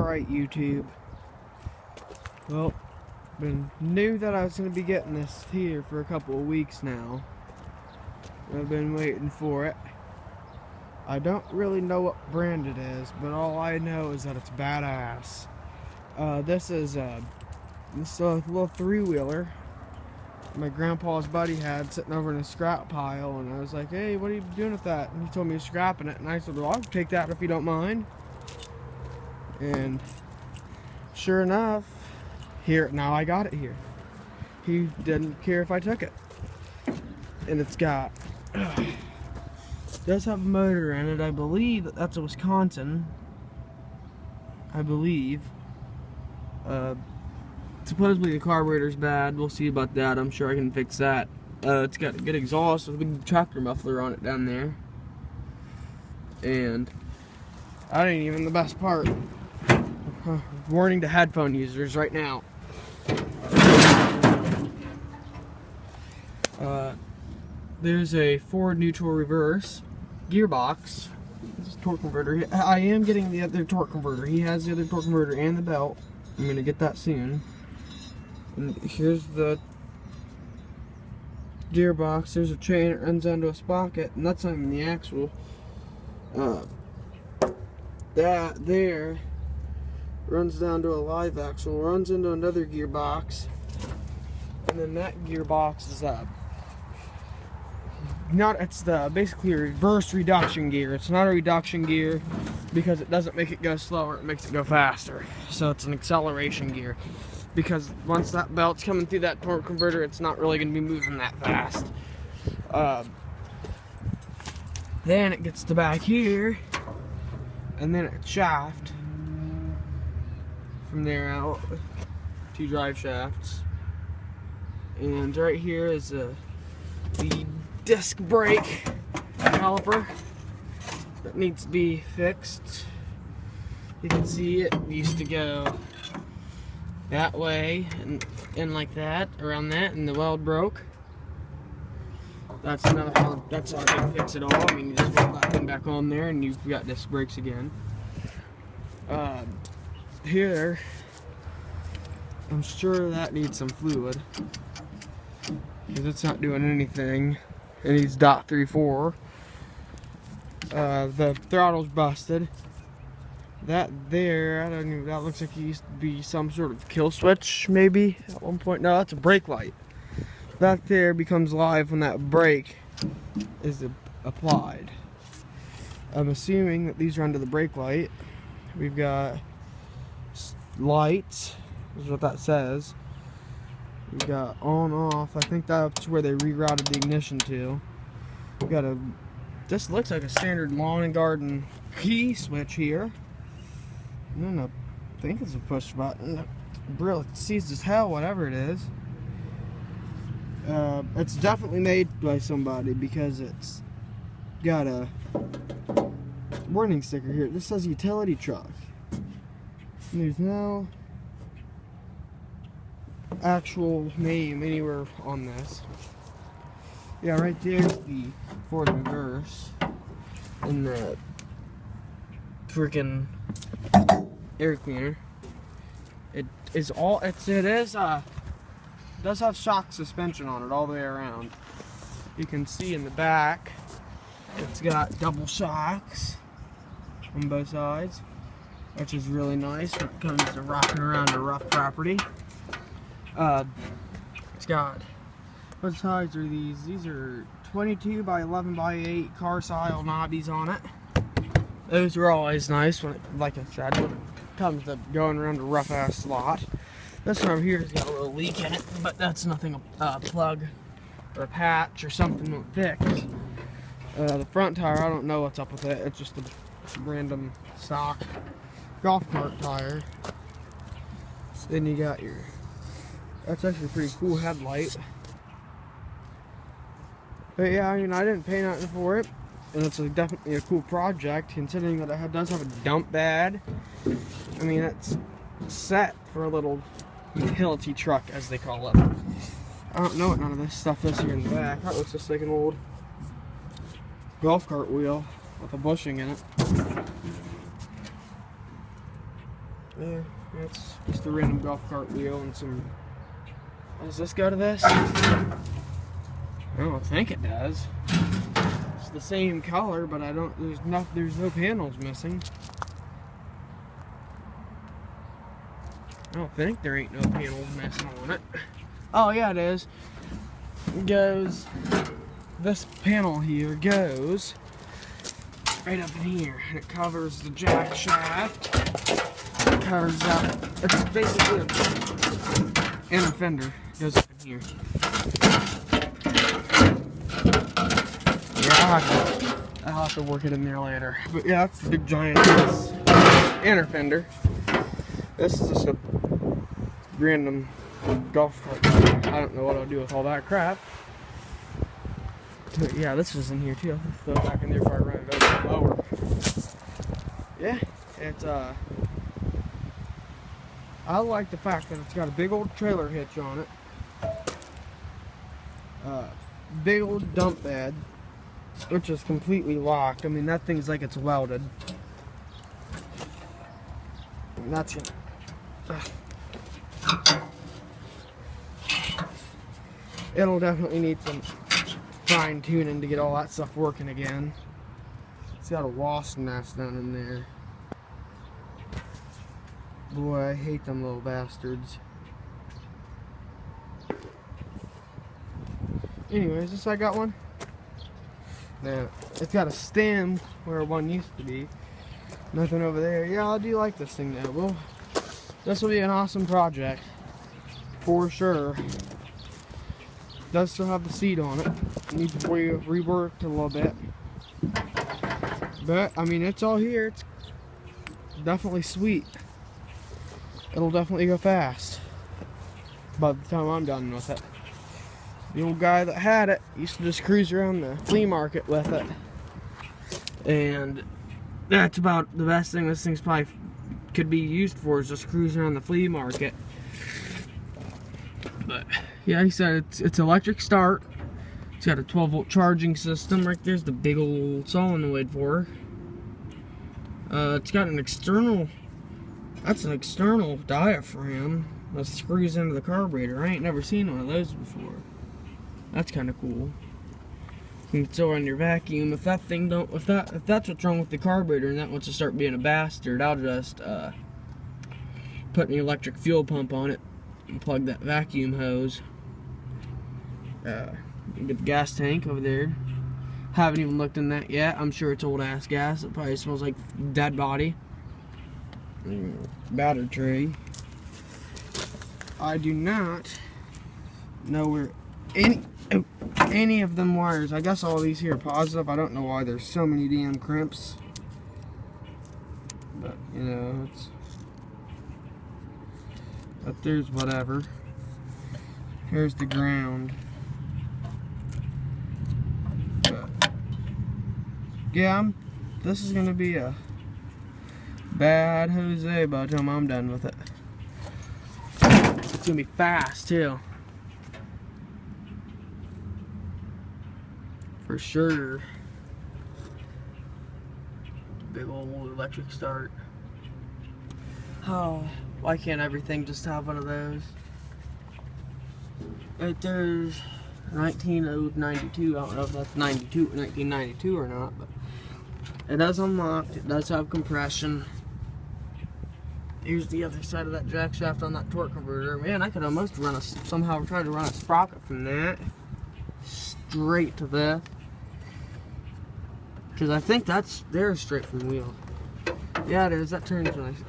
Alright, YouTube. Well, knew that I was going to be getting this here for a couple of weeks now. I've been waiting for it. I don't really know what brand it is, but all I know is that it's badass. This is a little three-wheeler my grandpa's buddy had sitting over in a scrap pile, and I was like, hey, what are you doing with that? And he told me he's scrapping it, and I said, well, I'll take that if you don't mind. And sure enough, now I got it here. He didn't care if I took it. And it's got does have a motor in it. I believe that's a Wisconsin. I believe. Supposedly the carburetor's bad. We'll see about that. I'm sure I can fix that. It's got a good exhaust with a big tractor muffler on it down there. And that ain't even the best part. Warning to headphone users right now. There's a forward neutral reverse gearbox. This is torque converter. I am getting the other torque converter. He has the other torque converter and the belt. I'm gonna get that soon. And here's the gearbox. There's a chain that runs onto a sprocket, and that's not even the axle. That there runs down to a live axle, runs into another gearbox, and then that gearbox is basically a reverse reduction gear. It's not a reduction gear because it doesn't make it go slower, it makes it go faster. So it's an acceleration gear, because once that belt's coming through that torque converter, it's not really going to be moving that fast. Then it gets to back here, and then it's shaft. From there out, 2 drive shafts. And right here is the disc brake caliper that needs to be fixed. You can see it used to go that way and like that, around that, and the weld broke. That's not how you fix it all. I mean, you just weld that thing back on there and you've got disc brakes again. Here, I'm sure that needs some fluid because it's not doing anything. It needs .34. The throttle's busted. That there, I don't know, that looks like it used to be some sort of kill switch, maybe, at one point. No, that's a brake light. That there becomes live when that brake is applied. I'm assuming that these run to the brake light. We've got lights, is what that says. We've got on, off. I think that's where they rerouted the ignition to. We've got this looks like a standard lawn and garden key switch here. And then I think it's a push button. Real seized as hell, whatever it is. It's definitely made by somebody because it's got a warning sticker here. This says utility truck. And there's no actual name anywhere on this. Yeah, right there's the forward reverse and the freaking air cleaner. It does have shock suspension on it all the way around. You can see in the back it's got double shocks on both sides, which is really nice when it comes to rocking around a rough property. It's got, what size are these? These are 22 by 11 by 8 car style knobbies on it. Those are always nice when it, like I said, when it comes to going around a rough ass lot. This one over here has got a little leak in it, but that's nothing a plug or a patch or something to fix. The front tire, I don't know what's up with it. It's just a random stock golf cart tire. Then you got your, that's actually a pretty cool headlight. But yeah, I mean, I didn't pay nothing for it, and it's definitely a cool project considering that it does have a dump bed. I mean, it's set for a little utility truck, as they call it. I don't know what none of this stuff is here in the back. That looks just like an old golf cart wheel with a bushing in it. Yeah, it's just a random golf cart wheel and some. Does this go to this? I don't think it does. It's the same color, but I don't. There's no panels missing. I don't think there ain't no panels missing on it. Oh yeah, it is. It goes. This panel here goes right up in here, and it covers the jack shaft. It covers up. It's basically an inner fender. It goes up in here. Yeah, I'll have to work it in there later. But yeah, that's the big giant inner fender. This is just a random golf cart. I don't know what I'll do with all that crap. But yeah, this is in here too. I'll throw it back in there before I run it over the mower. Yeah, it's I like the fact that it's got a big old trailer hitch on it. Big old dump bed, which is completely locked. I mean, that thing's like it's welded. And that's gonna. It'll definitely need some fine tuning to get all that stuff working again. It's got a wasp nest down in there. Boy, I hate them little bastards. Anyways, this I got one. Now, it's got a stem where one used to be. Nothing over there. Yeah, I do like this thing now. Well, this will be an awesome project. For sure. Does still have the seat on it. Needs to be reworked a little bit. But, I mean, it's all here. It's definitely sweet. It'll definitely go fast by the time I'm done with it. The old guy that had it used to just cruise around the flea market with it. And that's about the best thing this thing's probably could be used for, is just cruising around the flea market. But yeah, he said it's electric start. It's got a 12-volt charging system. Right there's the big old solenoid for her. It's got an external. That's an external diaphragm that screws into the carburetor. I ain't never seen one of those before. That's kind of cool. You can still run your vacuum. If that thing don't, if that's what's wrong with the carburetor and that wants to start being a bastard, I'll just put an electric fuel pump on it and plug that vacuum hose. Get the gas tank over there. Haven't even looked in that yet. I'm sure it's old ass gas. It probably smells like dead body. Battery tray. I do not know where any of them wires. I guess all these here are positive. I don't know why there's so many damn crimps. But you know, but there's whatever. Here's the ground. But yeah, this is gonna be a bad Jose by the time I'm done with it. It's gonna be fast too. For sure. Big old electric start. Oh, why can't everything just have one of those? Right there's 1992. I don't know if that's 1992 or not, but it does unlock. It does have compression. Here's the other side of that jack shaft on that torque converter. Man, I could almost run somehow try to run a sprocket from that straight to that. Because I think they're straight from the wheel. Yeah, it is. That turns nice.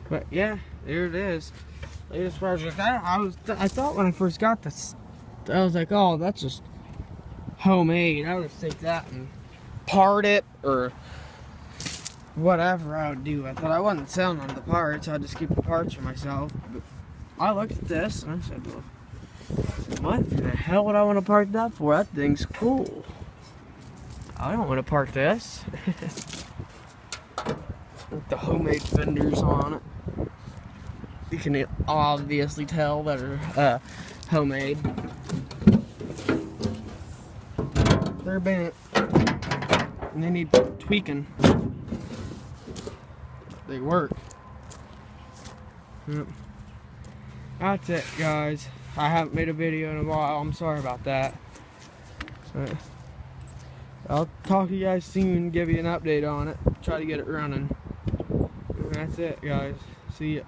But yeah, there it is. Latest project. I thought when I first got this, I was like, oh, that's just homemade. I would just take that and part it or whatever I would do with it. I wasn't selling on the parts. I'd just keep the parts for myself. But I looked at this and I said, well, what the hell would I want to park that for? That thing's cool. I don't want to park this. With the homemade fenders on it. You can obviously tell that are homemade. They're bent. and they need tweaking. They work. Yep. That's it, guys. I haven't made a video in a while. I'm sorry about that. But I'll talk to you guys soon, give you an update on it. Try to get it running. And that's it, guys. See ya.